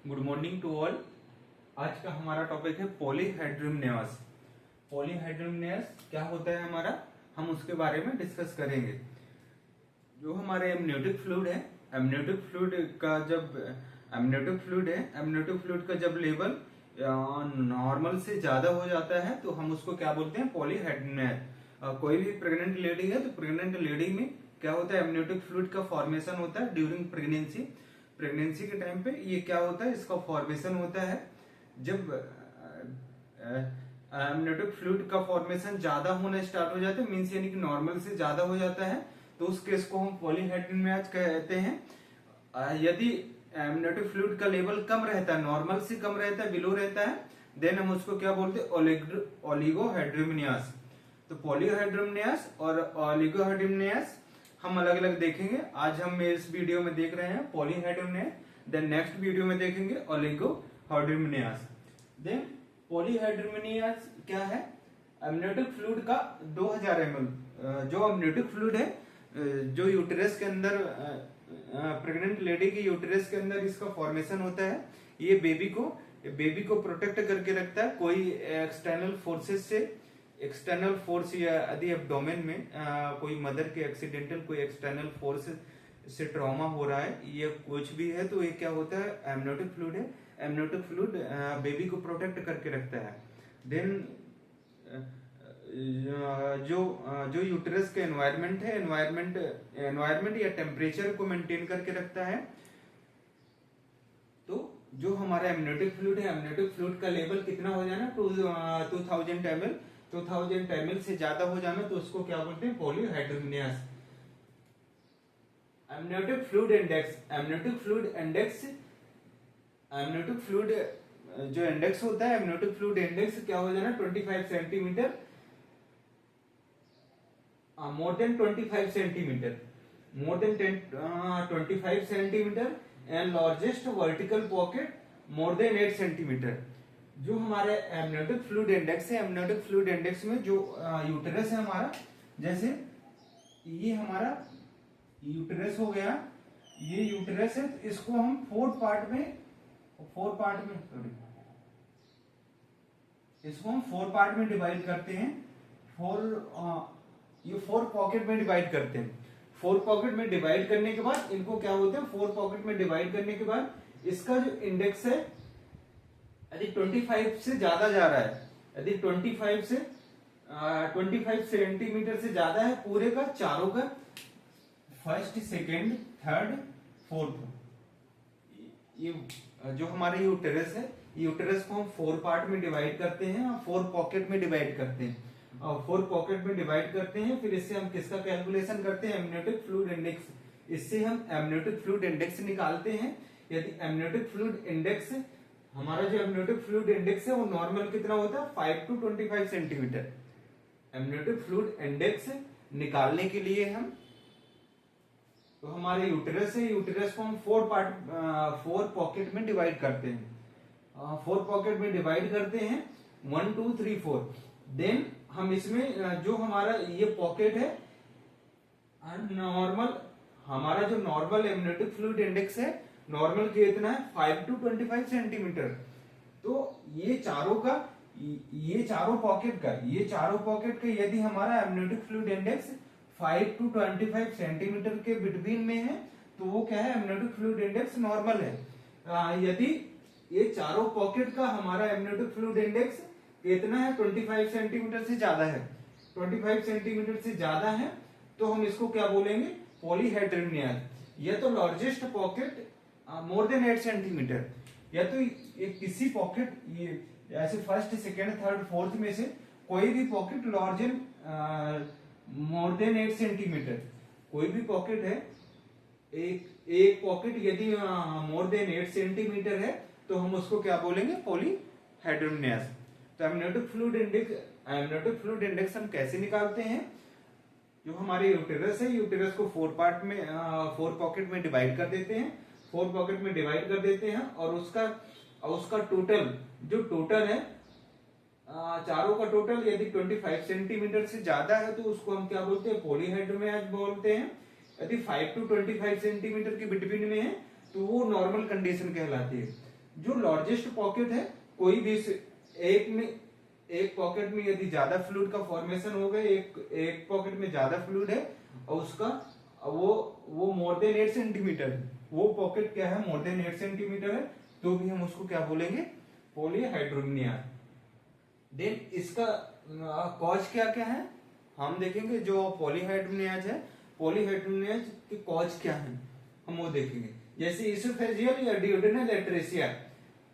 Good morning to all. आज का हमारा टॉपिक है पॉलीहाइड्रोमनियास। पॉलीहाइड्रोमनियास क्या होता है हमारा, हम उसके बारे में डिस्कस करेंगे। जो हमारे एमनियोटिक फ्लूइड है, एमनियोटिक फ्लूइड का जब लेवल नॉर्मल से ज्यादा हो जाता है तो हम उसको क्या बोलते हैं, पॉलीहाइड्रोमनियास। कोई भी प्रेग्नेंट लेडी है तो प्रेग्नेंट लेडी में क्या होता है, एमनियोटिक फ्लूइड का फॉर्मेशन होता है ड्यूरिंग प्रेगनेंसी। प्रेगनेंसी के टाइम पे ये क्या होता है, इसका फॉर्मेशन होता है। जब एमनियोटिक फ्लूइड का फॉर्मेशन ज्यादा होना स्टार्ट हो जाता है, मीन्स यानी कि नॉर्मल से ज्यादा हो जाता है, तो उस केस को हम पॉलीहाइड्रोमनियास कहते हैं। यदि एमनियोटिक फ्लूइड का लेवल कम रहता है, नॉर्मल से कम रहता है, बिलो रहता है, देन हम उसको क्या बोलते हैं, ओलिगोहाइड्रोमनियास। तो पॉलीहाइड्रोमनियास और ओलिगोहाइड्रोमनियास हम अलग अलग देखेंगे। आज हम इस वीडियो में देख रहे हैं पॉलीहाइड्रोमनियास, देन नेक्स्ट वीडियो में देखेंगे ओलिगोहाइड्रोमनियास। देन पॉलीहाइड्रोमनियास क्या है, एमनियोटिक फ्लूइड का 2000 ml जो एमनियोटिक फ्लूइड है, जो यूटेरस के अंदर प्रेग्नेंट लेडी की यूटेरस के अंदर इसका फॉर्मेशन होता है। ये बेबी को प्रोटेक्ट करके रखता है कोई एक्सटर्नल फोर्सेस से। एक्सटर्नल फोर्स या यदि एब्डोमेन में कोई मदर के एक्सीडेंटल कोई एक्सटर्नल फोर्स से ट्रॉमा हो रहा है, ये कुछ भी है, तो ये क्या होता है, एमनियोटिक फ्लूइड है। एमनियोटिक फ्लूइड बेबी को प्रोटेक्ट करके रखता है। देन जो यूटेरस के एनवायरनमेंट है, एनवायरनमेंट या टेम्परेचर को मेंटेन करके रखता है। तो जो हमारा एमनियोटिक फ्लूइड है, एमनियोटिक फ्लूइड का लेवल कितना हो जाना, 2000 ml, 2000 ml से ज्यादा हो जाना, तो उसको क्या बोलते हैं, पॉलीहाइड्रोमनियास। एमनियोटिक फ्लूइड जो इंडेक्स होता है, एमनियोटिक फ्लूइड इंडेक्स क्या हो जाना, 25 centimetre, more than 25 centimetre, more than 25 centimetre, and largest vertical pocket more than 8 centimetre. जो हमारे एमनियोटिक फ्लूइड इंडेक्स है, एमनियोटिक फ्लूइड इंडेक्स में जो यूटेरस है हमारा, जैसे ये हमारा यूटेरस हो गया, ये यूटेरस है, तो इसको हम फोर पार्ट में डिवाइड करते हैं। ये फोर पॉकेट में डिवाइड करते हैं। फोर पॉकेट में डिवाइड करने के बाद इनको क्या बोलते हैं, फोर पॉकेट में डिवाइड करने के बाद इसका जो इंडेक्स है, यदि 25 से ज्यादा जा रहा है, यदि 25 सेंटीमीटर से ज्यादा है, पूरे का चारों का, फर्स्ट, सेकेंड, थर्ड, फोर्थ, ये जो हमारे यूटेरस है, यूटेरस को हम फोर पार्ट में डिवाइड करते हैं और फोर पॉकेट में डिवाइड करते हैं, और फोर पॉकेट में डिवाइड करते हैं। फिर इससे हम किसका कैलकुलेशन करते हैं, एमनियोटिक फ्लूइड इंडेक्स। इससे हम एमनियोटिक फ्लूइड इंडेक्स निकालते हैं। यदि एमनियोटिक फ्लूइड इंडेक्स, हमारा जो एमनियोटिक फ्लूइड इंडेक्स है वो नॉर्मल कितना होता है, 5 to 25 centimetre. Amniotic fluid index निकालने के लिए हम, तो हमारे यूटेरस है, यूटेरस को हम फोर पॉकेट में डिवाइड करते हैं। फोर पॉकेट में डिवाइड करते हैं, 1 2 3 4। देन हम इसमें जो हमारा ये पॉकेट है, नॉर्मल, हमारा जो नॉर्मल एमनियोटिक फ्लूइड इंडेक्स है, नॉर्मल के इतना है 5 to 25 सेंटीमीटर। तो ये चारों पॉकेट का यदि हमारा amniotic fluid index 5 to 25 centimetre के बिटवीन में है, तो वो क्या है, एमनियोटिक फ्लूइड इंडेक्स नॉर्मल है। यदि ये चारों पॉकेट का हमारा एमनियोटिक फ्लूइड इंडेक्स कितना है, 25 सेंटीमीटर से ज्यादा है, 25 सेंटीमीटर से ज्यादा है, तो हम इसको क्या बोलेंगे, पॉलीहाइड्रोमनियास। या तो largest pocket more than 8 centimetre, या तो ये किसी पॉकेट, ये ऐसे फर्स्ट, सेकेंड, थर्ड, फोर्थ में से कोई भी pocket larger more than 8 centimetre, कोई भी पॉकेट है, एक पॉकेट यदि मोर देन 8 सेंटीमीटर है, तो हम उसको क्या बोलेंगे, पॉलीहाइड्रोमनियास। तो एमनियोटिक फ्लूइड इंडेक्स हम कैसे निकालते हैं, जो हमारे यूटेरस है, यूटेरस को फोर पॉकेट में डिवाइड कर देते हैं, और उसका टोटल है, चारों का टोटल यदि 25 सेंटीमीटर से ज्यादा है, तो उसको हम क्या बोलते हैं, पॉलीहाइड्रोमनियास बोलते हैं। यदि 5 to 25 सेंटीमीटर के बिटवीन में है, तो वो नॉर्मल कंडीशन कहलाती है। जो लार्जेस्ट पॉकेट है, कोई भी एक पॉकेट में यदि ज्यादा फ्लूइड का फॉर्मेशन हो गया, एक पॉकेट में ज्यादा फ्लूइड है और उसका वो मोर देन 8 सेंटीमीटर है, वो पॉकेट क्या है, मोर देन 8 सेंटीमीटर है, तो भी हम उसको क्या बोलेंगे, पॉलीहाइड्रोमिनिया। देन इसका कॉज क्या क्या है हम देखेंगे। जो पॉलीहाइड्रोमिनियाज है, पॉलीहाइड्रोमिनियाज के कॉज क्या है हम वो देखेंगे। जैसे इसोफेजियल या डियोडेनल एट्रेसिया।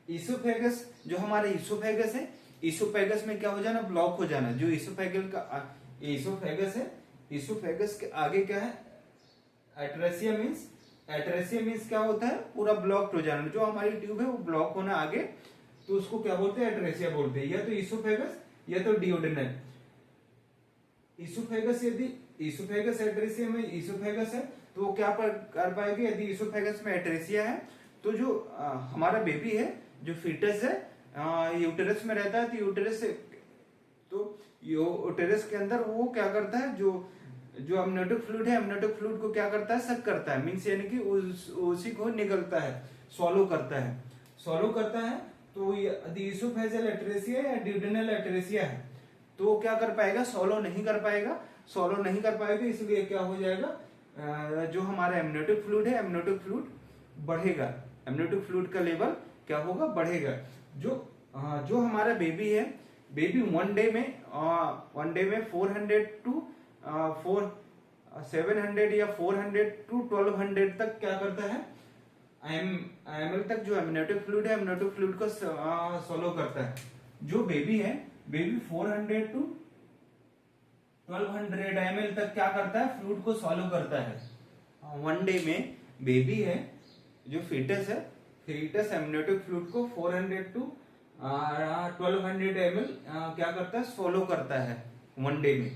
इसोफेगस, जो हमारे इसोफेगस है, इसोफेगस में क्या हो जाना, ब्लॉक हो जाना। जो इसोफेगल का इसोफेगस है, इसोफेगस के आगे क्या है, एट्रेसिया मीन्स, एट्रेसिया मीन्स क्या होता है, पूरा ब्लॉक हो जाना। जो हमारी ट्यूब है वो ब्लॉक होना आगे, तो उसको क्या बोलते हैं, एट्रेसिया बोलते हैं। या तो इसोफेगस या तो डियोडेनल। इसोफेगस, यदि इसोफेगस एट्रेसिया में इसोफेगस है तो वो क्या कर पाएगी, यदि इसोफेगस में एट्रेसिया है तो जो हमारा बेबी है, जो फीटस है, यूटेरस में रहता है, तो यूटेरस से, तो यूटेरस के अंदर वो क्या करता है, जो अमनियोटिक फ्लूइड है, अमनियोटिक फ्लूइड को क्या करता है, सक करता है, मीन्स यानी कि उसी को निगलता है, सॉलो करता है, सॉलो करता है। तो यदि इसोफेजियल एट्रेसिया या ड्यूडेनल एट्रेसिया है तो वो क्या कर पाएगा, सॉलो नहीं कर पाएगा, सॉलो नहीं कर पाएगा, इसलिए क्या हो जाएगा, जो हमारा एमनियोटिक फ्लूइड है, एमनियोटिक फ्लूइड बढ़ेगा, एमनियोटिक फ्लूइड का लेवल क्या होगा, बढ़ेगा। जो हमारा बेबी है, बेबी वन डे में 400 टू 700 या 400 टू 1200 तक क्या करता है, ml तक जो एमनियोटिक फ्लूइड है, एमनियोटिक फ्लूइड को सॉलो करता है। जो बेबी है, बेबी 400 टू 1200 ml तक क्या करता है, फ्लूइड को सॉलो करता है। वन डे में बेबी है, जो फीटस है, फीटस एमनियोटिक फ्लूइड को 400 टू 1200 ml क्या करता है, सॉलो करता है वन डे में।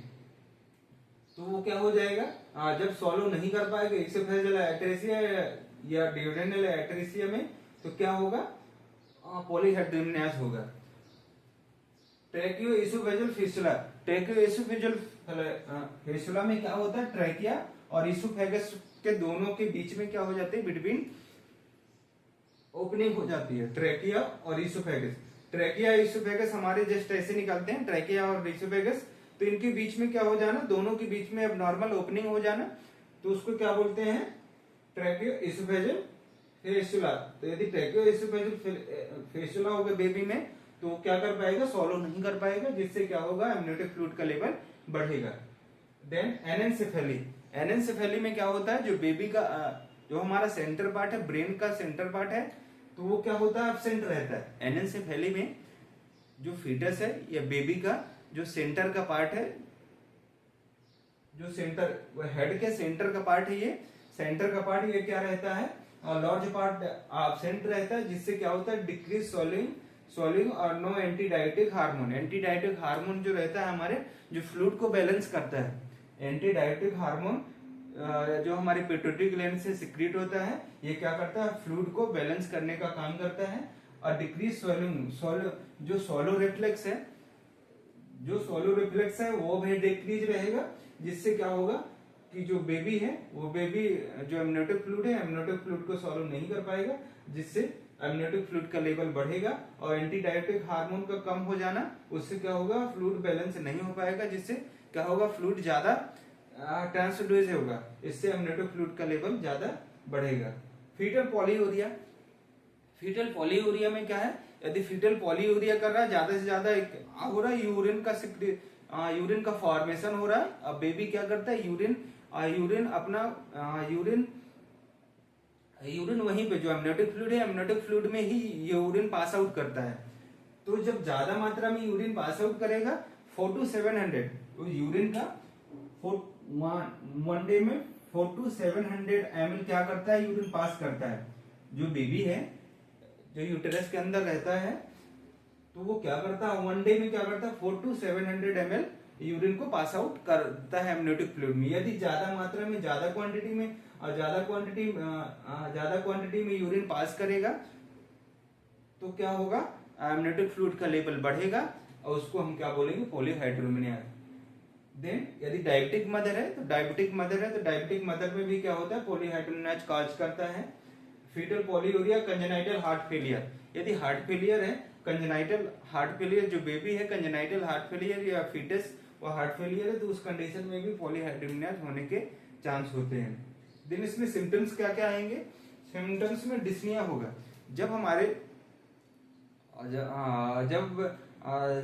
तो वो क्या हो जाएगा, जब सॉलो नहीं कर पाएगा इसोफेजियल एट्रेसिया या डियोडेनल एट्रेसिया में, तो क्या होगा, पॉलीहाइड्रोमिनियास होगा। ट्रैकियो इसोफेजियल फिस्टुला, ट्रैकियो इसोफेजियल फिस्टुला में क्या होता है, ट्रैकिया और इसोफेगस के दोनों के बीच में क्या हो जाती है, बिटवीन ओपनिंग हो जाती है, ट्रैकिया और इसोफेगस। ट्रैकिया इसोफेगस हमारे जस्ट ऐसे निकलते हैं, ट्रैकिया और इसोफेगस, तो इनके बीच में क्या हो जाना, दोनों के बीच में अब नॉर्मल ओपनिंग हो जाना, तो उसको क्या बोलते हैं, ट्रैकियो इसोफेजियल फिस्टुला। तो यदि ट्रैकियो इसोफेजियल फिस्टुला होगा बेबी में, तो वो क्या कर पाएगा, सॉलो नहीं कर पाएगा, जिससे क्या होगा, एमनियोटिक फ्लूइड का लेवल बढ़ेगा। देन एनेंसेफेली, एनेंसेफेली में क्या होता है, जो बेबी का जो हमारा सेंटर पार्ट है, ब्रेन का सेंटर पार्ट है, तो वो क्या होता है, एब्सेंट रहता है। एनेंसेफेली में जो फीटस है या बेबी का जो सेंटर का पार्ट है, जो सेंटर हेड के सेंटर का पार्ट है, ये सेंटर का पार्ट ये क्या रहता है, लार्ज पार्ट एब्सेंट रहता है, जिससे क्या होता है, डिक्रीज सोलिंग और नो एंटीडायटिक हार्मोन। एंटीडायटिक हार्मोन जो रहता है हमारे, जो फ्लूइड को बैलेंस करता है, एंटीडायटिक हार्मोन जो हमारी पिट्यूटरी ग्लैंड से सिक्रीट होता है, ये क्या करता है, फ्लूइड को बैलेंस करने का काम करता है। और डिक्रीज सोलिंग, जो सोलो रिफ्लेक्स है, जो सोलो रिफ्लेक्स है वो भी डिक्रीज रहेगा, जिससे क्या होगा कि जो बेबी है, वो बेबी जो एमनियोटिक फ्लूइड है, एमनियोटिक फ्लूइड को सॉलो नहीं कर पाएगा, जिससे एमनियोटिक फ्लूइड का लेवल बढ़ेगा। और एंटीडायटिक हार्मोन का कम हो जाना, उससे क्या होगा, फ्लूइड बैलेंस नहीं हो पाएगा, जिससे क्या होगा, फ्लूइड ज्यादा ट्रांसड्यूस होगा, इससे एमनियोटिक फ्लूइड का लेवल ज्यादा बढ़ेगा। फीटल पॉलीयूरिया, फीटल पॉलीयूरिया में क्या है, यदि फीटल पॉलीयूरिया कर रहा है, ज्यादा से ज्यादा हो रहा है, यूरिन का फॉर्मेशन हो रहा है। अब बेबी क्या करता है, यूरिन वहीं पे जो एमनियोटिक फ्लूइड है, एमनियोटिक फ्लूइड में ही यूरिन पास आउट करता है। तो जब ज्यादा मात्रा में यूरिन पास आउट करेगा 4 to 700, तो यूरिन का वन डे में 4 to 700 ml क्या करता है, यूरिन पास करता है। जो बेबी है, जो यूटेरस के अंदर रहता है, तो वो क्या करता है, वन डे में क्या करता है, 4 to 700 ml यूरिन को पास आउट करता है एमनियोटिक फ्लूइड में। यदि ज्यादा मात्रा में, ज्यादा क्वांटिटी में और ज्यादा क्वांटिटी में यूरिन पास करेगा, तो क्या होगा, एमनियोटिक फ्लूइड का लेवल बढ़ेगा, और उसको हम क्या बोलेंगे, पॉलीहाइड्रोमिनिया। देन यदि डायबिटिक मदर है, तो डायबिटिक मदर में भी क्या होता है, पॉलीहाइड्रोमिनिया कॉज करता है। Fetal polyuria, congenital heart failure. यदि हार्ट फेलियर है, कंजेनाइटल हार्ट फेलियर, जो बेबी है कंजेनाइटल हार्ट फेलियर या फीटस वो हार्ट फेलियर है, तो उस कंडीशन में भी पॉलीहाइड्रोमनियाज होने के चांस होते हैं। देन इसमें सिम्टम्स क्या क्या आएंगे? सिम्टम्स में डिस्निया होगा। जब हमारे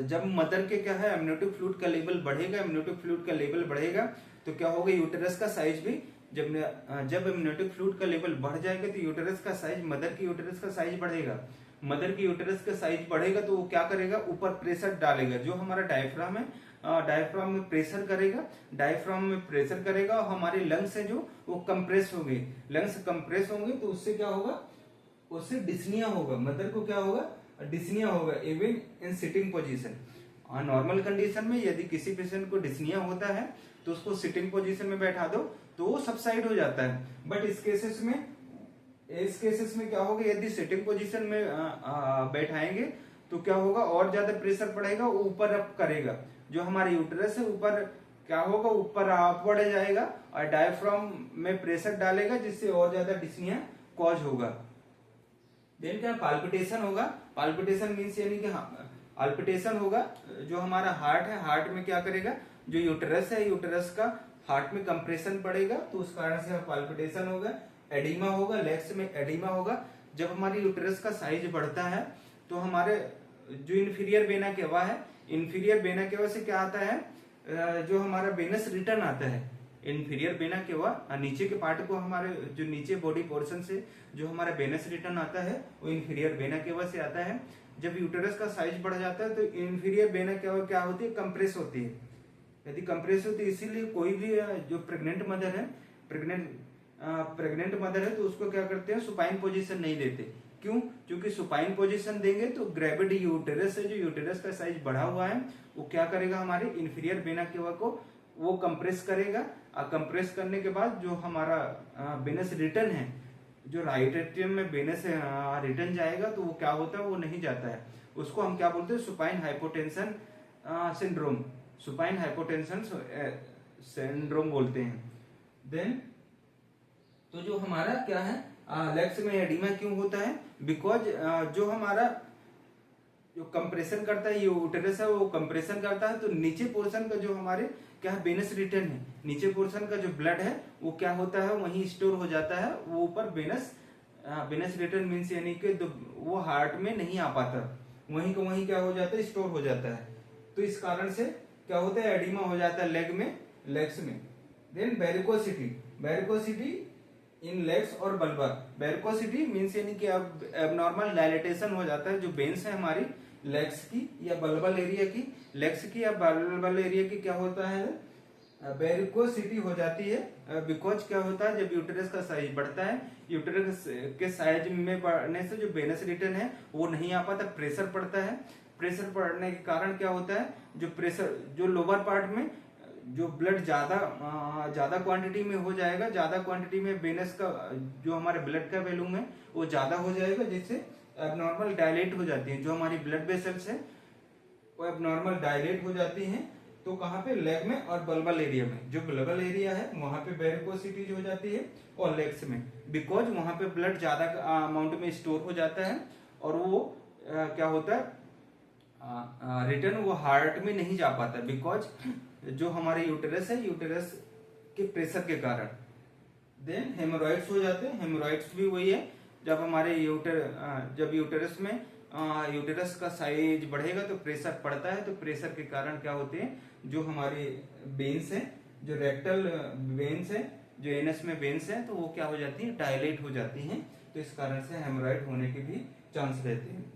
जब मदर के क्या है एमनियोटिक फ्लूइड का लेवल बढ़ेगा, एमनियोटिक फ्लूइड का लेवल बढ़ेगा तो क्या होगा, यूटेरस का साइज भी जब एमनियोटिक फ्लूइड का लेवल बढ़ जाएगा तो यूटेरस का साइज, मदर की यूटेरस का साइज बढ़ेगा। मदर की यूटेरस का साइज बढ़ेगा तो वो क्या करेगा, ऊपर प्रेशर डालेगा। जो हमारा डायफ्राम है, डायफ्राम में प्रेशर करेगा, डायफ्राम में प्रेशर करेगा और हमारे लंग्स है जो वो कंप्रेस होंगे। लंग्स कंप्रेस होंगे तो उससे क्या होगा, उससे डिस्निया होगा। मदर को क्या होगा, डिस्निया होगा even in sitting position. Normal condition में यदि किसी पेशेंट को डिस्निया होता है तो उसको सिटिंग पोजीशन में बैठा दो तो वो सबसाइड हो जाता है। बट इस केसेस में क्या होगा, यदि सिटिंग पोजीशन में बैठाएंगे तो क्या होगा, और ज्यादा प्रेशर पड़ेगा, वो ऊपर अप करेगा। जो हमारे यूटेरस है ऊपर क्या होगा, ऊपर अपवर्ड जाएगा और डायफ्राम में प्रेशर डालेगा जिससे और ज्यादा डिस्निया कॉज होगा। देन क्या पाल्पिटेशन होगा। पाल्पिटेशन मीन्स यानी कि पाल्पिटेशन होगा। जो हमारा हार्ट है, हार्ट में क्या करेगा, जो यूटेरस है, यूटेरस का हार्ट में कंप्रेशन पड़ेगा तो उस कारण से पाल्पिटेशन होगा। एडिमा होगा, लेग्स में एडिमा होगा। जब हमारी यूटेरस का साइज बढ़ता है तो हमारे जो इन्फीरियर वेना केवा है, इन्फीरियर वेना केवा से क्या आता है, जो हमारा वेनस रिटर्न आता है। इन्फीरियर वेना केवा नीचे के पार्ट को, हमारे जो नीचे बॉडी पोर्शन से जो हमारा वेनस रिटर्न आता है वो इन्फीरियर वेना केवा से आता है। जब यूटेरस का साइज बढ़ जाता है तो इन्फीरियर वेना केवा क्या होती है, कंप्रेस होती है। यदि कंप्रेस होती है, इसीलिए कोई भी जो प्रेग्नेंट मदर है, प्रेग्नेंट मदर है तो उसको क्या करते हैं, सुपाइन पोजीशन नहीं देते। क्यों? क्योंकि सुपाइन पोजीशन देंगे तो ग्रेविटी यूटेरस है, जो यूटेरस का साइज बढ़ा हुआ है वो क्या करेगा, हमारे इन्फीरियर वेना केवा को वो कंप्रेस करेगा। कंप्रेस करने के बाद जो हमारा वेनस रिटर्न है, जो राइट एट्रियम में वेनस रिटर्न जाएगा तो वो क्या होता है, वो नहीं जाता है। उसको हम क्या बोलते हैं, supine hypotension syndrome, supine hypotension syndrome बोलते हैं। देन तो जो हमारा क्या है, लेग्स में एडिमा क्यों होता है, बिकॉज जो हमारा जो कंप्रेशन करता है, ये यूटेरस है वो कंप्रेशन करता है तो नीचे पोर्शन का जो हमारे क्या है वेनस रिटर्न है, नीचे पोर्शन का जो ब्लड है वो क्या होता है, वहीं स्टोर हो जाता है। वो ऊपर वेनस रिटर्न मीन्स यानी कि वो हार्ट में नहीं आ पाता, वहीं का वहीं क्या हो जाता है, स्टोर हो जाता है। तो इस कारण से क्या होता है, एडिमा हो जाता है लेग्स में। देन वेरिकोसिटी इन लेग्स और बल्बर। वेरिकोसिटी मीन्स यानी कि अब एबनॉर्मल डायलेटेशन हो जाता है, जो वेन्स है हमारी लेग्स की या बल्बल एरिया की, लेग्स की या बल्बल एरिया की क्या होता है, वेरिकोसिटी हो जाती है। बिकॉज क्या होता है, जब यूटेरस का साइज बढ़ता है, यूटेरस के साइज में बढ़ने से जो वेनस रिटर्न है वो नहीं आ पाता, प्रेशर पड़ता है। प्रेशर पड़ने के कारण क्या होता है, जो प्रेशर जो लोअर पार्ट में जो ब्लड ज्यादा क्वांटिटी में हो जाएगा, ज्यादा क्वांटिटी में वेनस का जो हमारे ब्लड का वॉल्यूम है वो ज्यादा हो जाएगा, जिससे एबनॉर्मल डायलेट हो जाती है। जो हमारी ब्लड वेसल्स है वो एबनॉर्मल डायलेट हो जाती हैं। तो कहाँ पे, लेग में और बल्बल एरिया में। जो बल्बल एरिया है वहां पे वेरिकोसिटी हो जाती है और लेग्स में, बिकॉज वहां पे ब्लड ज्यादा अमाउंट में स्टोर हो जाता है और वो क्या होता है, रिटर्न वो हार्ट में नहीं जा पाता, बिकॉज जो हमारे यूटेरस है, यूटेरस के प्रेशर के कारण। देन हेमोरॉइड्स हो जाते हैं। हेमोरॉइड्स भी वही है, जब हमारे जब यूटेरस में यूटेरस का साइज बढ़ेगा तो प्रेशर पड़ता है, तो प्रेशर के कारण क्या होते हैं, जो हमारे वेन्स है, जो रेक्टल वेन्स है, जो एनस में वेन्स है, तो वो क्या हो जाती है, डायलेट हो जाती हैं। तो इस कारण से हेमोरॉइड होने के भी चांस रहते हैं।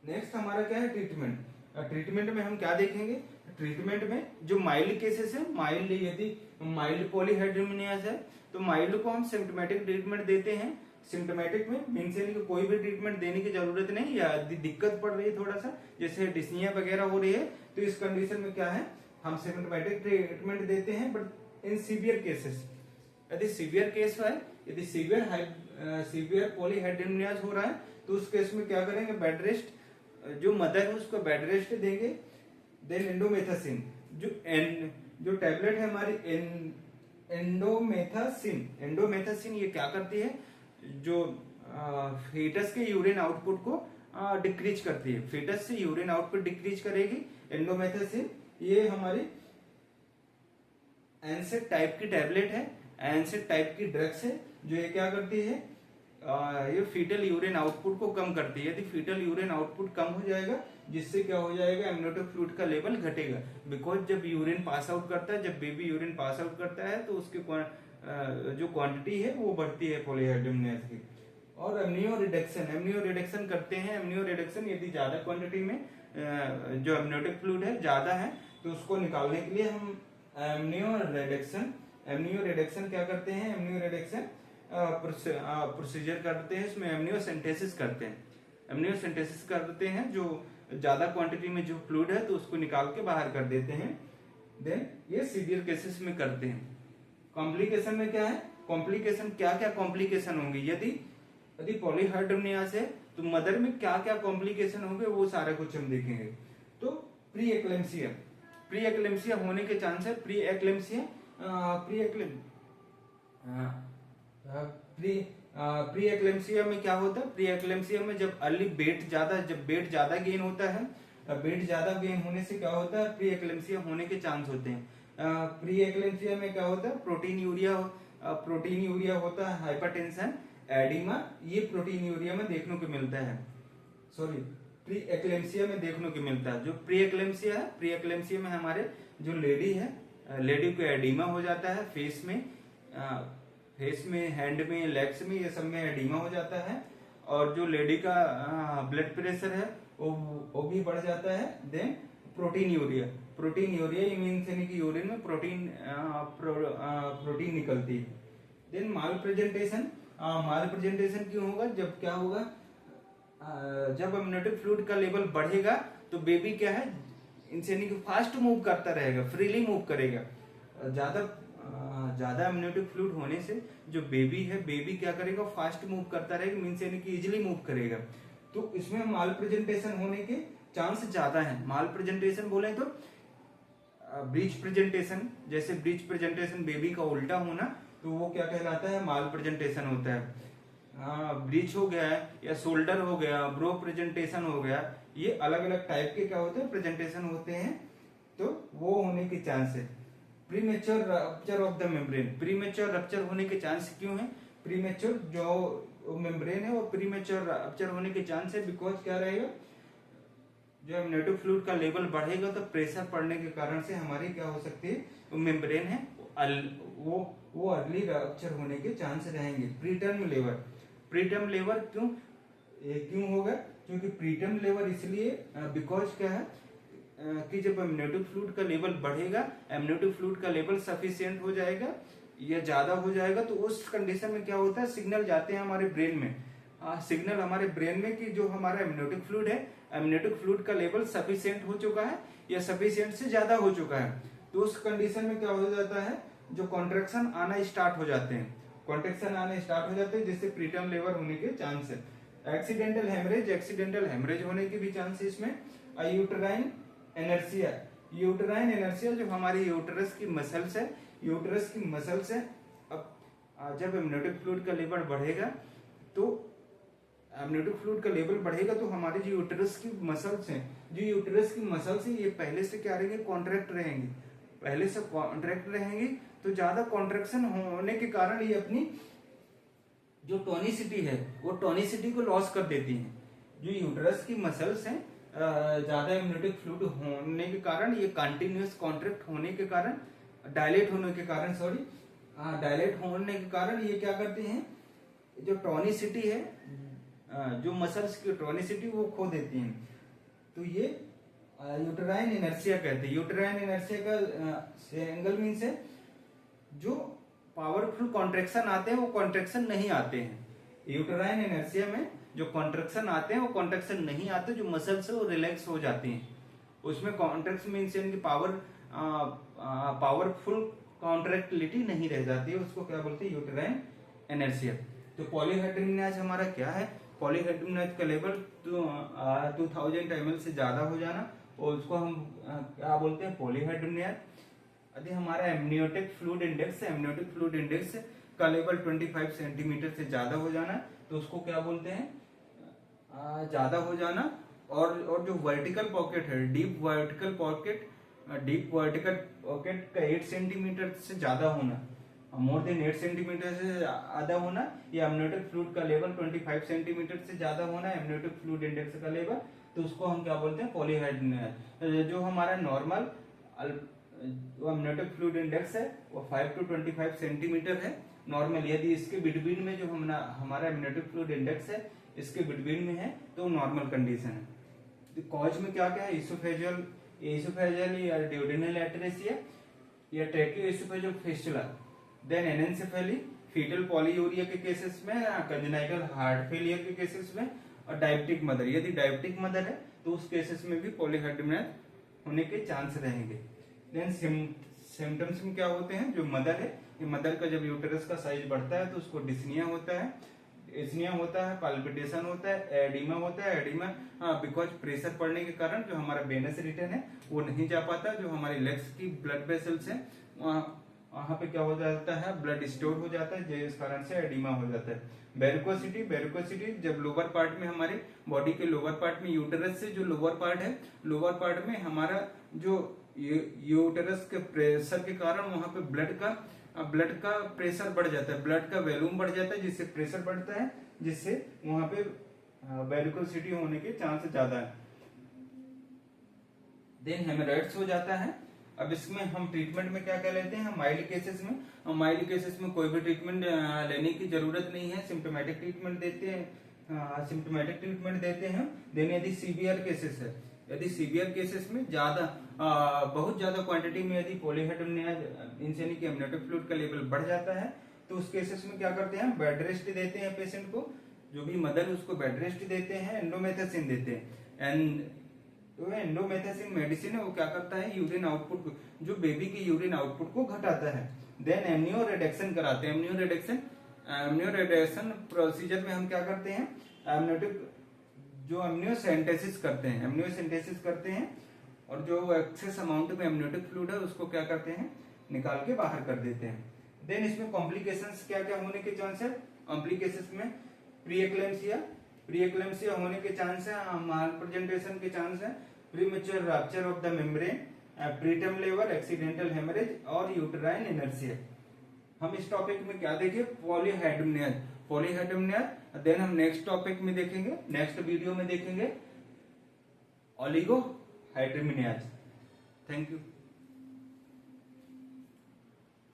नेक्स्ट हमारा क्या है, ट्रीटमेंट। ट्रीटमेंट में हम क्या देखेंगे, ट्रीटमेंट में जो माइल्ड केसेस है, माइल्ड यदि माइल्ड पॉलीहाइड्रोमनियाज है तो माइल्ड को हम सिम्टोमेटिक ट्रीटमेंट देते हैं। सिम्टोमेटिक में मीन्स यानी कि कोई भी ट्रीटमेंट देने की जरूरत नहीं, या दिक्कत पड़ रही है थोड़ा सा, जैसे डिस्निया वगैरह हो रही है, तो इस कंडीशन में क्या है, हम सिम्टोमेटिक ट्रीटमेंट देते हैं। बट इन सीवियर केसेस, यदि सीवियर केस है, यदि सीवियर पॉलीहाइड्रोमनियाज हो रहा है तो उस केस में क्या करेंगे, बेड रेस्ट, जो मदर है उसको बेड रेस्ट देंगे। देन एंडोमेथासिन, जो टैबलेट है हमारी एंडोमेथासिन ये क्या करती है, जो फीटस के यूरिन आउटपुट को डिक्रीज करती है। फीटस से यूरिन आउटपुट डिक्रीज करेगी इंडोमेथासिन। ये हमारी एनसेड टाइप की टैबलेट है, एनसेड टाइप की ड्रग्स है, जो ये क्या करती है, ये फीटल यूरिन आउटपुट को कम करती है। यदि फीटल यूरिन आउटपुट कम हो जाएगा, जिससे क्या हो जाएगा, एमनियोटिक फ्लूइड का लेवल घटेगा। बिकॉज जब यूरिन पास आउट करता है, जब बेबी यूरिन पास आउट करता है, तो उसकी जो क्वांटिटी है वो बढ़ती है पॉलीहाइड्रोनियाज की। और एमनियो रिडक्शन करते हैं। एमनियो रिडक्शन यदि ज्यादा क्वांटिटी में जो एमनियोटिक फ्लूइड है ज्यादा है, तो उसको निकालने के लिए हम एमनियो रिडक्शन क्या करते हैं, एमनियो रिडक्शन प्रोसीजर करते हैं। इसमें एमनियोसेंटेसिस करते हैं। एमनियोसेंटेसिस करते हैं, जो ज्यादा क्वांटिटी में जो फ्लूइड है तो उसको निकाल के बाहर कर देते हैं। देन ये सीवियर केसेस में करते हैं। कॉम्प्लिकेशन में क्या है, कॉम्प्लिकेशन क्या क्या कॉम्प्लिकेशन होंगे यदि पॉलीहाइड्रोनियाज है, तो मदर में क्या क्या कॉम्प्लिकेशन होंगे वो सारा कुछ हम देखेंगे। तो प्री एक्लेम्सिया होने के चांस है। प्री एक्लेम्सिया में क्या होता है, प्री एक्लेम्सिया में जब वेट ज्यादा गेन होता है, वेट ज्यादा गेन होने से क्या होता है, प्री एक्लेम्सिया होने के चांस होते हैं। प्री एक्लेम्सिया में क्या होता है, प्रोटीन यूरिया होता है, हाइपरटेंशन, एडिमा, ये प्रोटीन यूरिया में देखने को मिलता है। सॉरी, प्री एक्लेम्सिया में देखने को मिलता है। जो प्री एक्लेम्सिया है, प्री एक्लेम्सिया में हमारे जो लेडी को एडिमा हो जाता है, फेस में, हैंड में, लेग्स में, ये सब में एडिमा हो जाता है। और जो लेडी का ब्लड प्रेशर है वो भी बढ़ जाता है। देन प्रोटीन यूरिया मीन्स यानी कि यूरिन में प्रोटीन निकलती है। देन माल प्रेजेंटेशन क्यों होगा, जब क्या होगा, जब एमनियोटिक फ्लूइड का लेवल बढ़ेगा तो बेबी क्या है, इनसे यानी कि फास्ट मूव करता रहेगा, फ्रीली मूव करेगा। ज्यादा एमनियोटिक फ्लूइड होने से जो बेबी क्या करेगा, फास्ट मूव करता रहेगा, मीन्स यानी कि इजिली मूव करेगा। तो इसमें माल प्रेजेंटेशन होने के चांस ज्यादा है। माल प्रेजेंटेशन बोले तो ब्रीच प्रेजेंटेशन, जैसे ब्रीच प्रेजेंटेशन बेबी का उल्टा होना, तो वो क्या कहलाता है, माल प्रेजेंटेशन होता है। ब्रीच हो गया या शोल्डर हो गया, ब्रो प्रेजेंटेशन हो गया, ये अलग अलग टाइप के क्या होते हैं, प्रेजेंटेशन होते हैं। तो वो होने के चांस है। Premature rupture of the membrane, premature rupture होने के चांस क्यों है, प्रीमेच्योर जो मेम्ब्रेन है वो प्रीमेच्योर रप्चर होने के चांस है। बिकॉज क्या रहेगा, जो एमनियोटिक फ्लूइड का लेवल बढ़ेगा तो प्रेशर पड़ने के कारण से हमारी क्या हो सकती है, वो मेम्ब्रेन है वो अर्ली रप्चर होने के चांस रहेंगे। प्रीटर्म लेबर क्यों होगा, क्योंकि प्रीटर्म लेबर इसलिए बिकॉज क्या है कि जब एमनियोटिक फ्लूइड का लेवल बढ़ेगा, एमनियोटिक फ्लूइड का लेवल सफिशिएंट हो जाएगा या ज्यादा हो जाएगा, तो उस कंडीशन में क्या होता है, सिग्नल जाते हैं हमारे ब्रेन में। सिग्नल हमारे ब्रेन में कि जो हमारा एमनियोटिक फ्लूइड है, एमनियोटिक फ्लूइड का लेवल सफिशिएंट हो चुका है या सफिशिएंट से ज्यादा हो चुका है। तो उस कंडीशन में क्या हो जाता है, जो कॉन्ट्रैक्शन आना स्टार्ट हो जाते हैं, जिससे प्रीटर्म लेबर होने के चांस है। एक्सीडेंटल हेमरेज होने के भी चांस है इसमें। यूटराइन एनर्सिया जो हमारी यूटरस की मसल्स है, अब जब एमनियोटिक फ्लूइड का लेवल बढ़ेगा तो हमारी जो यूटरस की मसल्स हैं, ये पहले से क्या रहेंगे, कॉन्ट्रैक्ट रहेंगी। तो ज्यादा कॉन्ट्रैक्शन होने के कारण ये अपनी जो टोनिसिटी है, वो टोनिसिटी को लॉस कर देती हैं। जो यूटरस की मसल्स हैं, ज्यादा एमनियोटिक फ्लूइड होने के कारण, ये कंटिन्यूअस कॉन्ट्रैक्ट होने के कारण, डायलेट होने के कारण ये क्या करते हैं, जो टोनिसिटी है, जो मसल्स की टोनिसिटी वो खो देती हैं। तो ये यूटराइन इनर्शिया कहते हैं। यूटराइन इनर्शिया का एंगल मीन्स है जो पावरफुल कॉन्ट्रैक्शन आते हैं वो कॉन्ट्रैक्शन नहीं आते हैं। यूटराइन इनर्शिया में जो कॉन्ट्रैक्शन आते हैं वो कॉन्ट्रैक्शन नहीं आते, जो मसल्स है वो रिलैक्स हो जाती हैं। उसमें कॉन्ट्रैक्शन मीन्स यानी पावरफुल कॉन्ट्रैक्टिलिटी नहीं रह जाती है, उसको क्या बोलते हैं, यूटराइन इनर्शिया। तो पॉलीहाइड्रोनियाज हमारा क्या है, पॉलीहाइड्रोनियाज का लेवल 2000 ml से ज्यादा हो जाना, और उसको हम क्या बोलते हैं, पॉलीहाइड्रोनियाज। यदि हमारा एमनियोटिक फ्लूइड इंडेक्स का लेवल 25 सेंटीमीटर से ज्यादा हो जाना, तो उसको क्या बोलते हैं, ज्यादा हो जाना। और जो वर्टिकल पॉकेट है, डीप वर्टिकल पॉकेट का 8 सेंटीमीटर से ज्यादा होना, मोर देन 8 सेंटीमीटर से ज्यादा होना, या एमनियोटिक फ्लूइड का लेवल 25 सेंटीमीटर से ज्यादा होना, एमनियोटिक फ्लूइड इंडेक्स का लेवल, तो उसको हम क्या बोलते हैं, पॉलीहाइड्रोनियस। जो हमारा नॉर्मल एमनियोटिक फ्लूइड इंडेक्स है वो 5 to 25 सेंटीमीटर है नॉर्मल। यदि इसके बिटवीन में जो हमारा एमनियोटिक फ्लूइड इंडेक्स है इसके बिटवीन में है तो नॉर्मल कंडीशन है। तो कॉज में क्या क्या है, इसोफेजियल या ड्यूडेनल एटरेसिया या ट्रैकियोएसोफेजियल फिस्टुला, देन एनेंसेफेली, फीटल पॉलीयूरिया के केसेस में, कंजेनाइटल हार्ट फेलियर के केसेस में, और डायबिटिक मदर। यदि डायबिटिक मदर है तो उस केसेस में भी पॉलीहाइड्रोनियस होने के चांस रहेंगे। देन सिम्टम्स में क्या होते हैं, जो मदर है, ये मदर का जब यूटेरस का साइज बढ़ता है तो उसको डिस्निया होता है, पाल्पिटेशन होता है, एडिमा होता है। एडिमा बिकॉज प्रेशर पड़ने के कारण जो हमारा वेनस रिटर्न है वो नहीं जा पाता, जो हमारी लेग्स की ब्लड वेसल्स है वहां पे क्या हो जाता है, ब्लड स्टोर हो जाता है, जिस कारण से एडिमा हो जाता है। वेरिकोसिटी जब लोअर पार्ट में, हमारे बॉडी के लोअर पार्ट में, यूटेरस से जो लोअर पार्ट है, लोअर पार्ट में हमारा जो यूटेरस के प्रेशर के कारण वहां पे ब्लड का प्रेशर बढ़ जाता है, ब्लड का वॉल्यूम बढ़ जाता है, जिससे प्रेशर बढ़ता है, जिससे वहां पे वेरिकोसिटी होने के चांस ज्यादा है। देन हेमोरॉइड्स हो जाता है। अब इसमें हम ट्रीटमेंट में क्या क्या लेते हैं, माइल्ड केसेस में कोई भी ट्रीटमेंट लेने की जरूरत नहीं है, सिम्टोमेटिक ट्रीटमेंट देते हैं। देन यदि सीवियर केसेस में बहुत ज्यादा क्वांटिटी में यदि पॉलीहाइड्रोनियस इंसेनिक एमनियोटिक फ्लूइड का लेवल बढ़ जाता है तो उस केसेस में क्या करते हैं, बेड रेस्ट देते हैं पेशेंट को, जो भी मदर उसको बेड रेस्ट देते हैं, एंडोमेथासिन देते हैं। एंडोमेथासिन मेडिसिन है वो क्या करता है, यूरिन आउटपुट को, जो बेबी की यूरिन आउटपुट को घटाता है। देन एमनियो रिडक्शन कराते हैं। एमनियो रिडक्शन प्रोसीजर में हम क्या करते हैं, एमनियोसेंटेसिस करते हैं और जो एक्सेस अमाउंट में एमनियोटिक फ्लूइड है उसको क्या करते हैं, निकाल के बाहर कर देते हैं। देन इसमें कॉम्प्लिकेशंस क्या क्या होने के चांस है, कॉम्प्लिकेशंस में प्रीएक्लेम्सिया होने के चांस है, माल प्रेजेंटेशन के चांस है, premature rupture of the membrane, preterm labour, accidental haemorrhage और यूटेराइन इनर्शिया। हम इस टॉपिक में क्या देखें, पॉलीहाइड्रोनियस। देन हम नेक्स्ट टॉपिक में देखेंगे, नेक्स्ट वीडियो में देखेंगे ओलिगोहाइड्रोनियस। Thank you.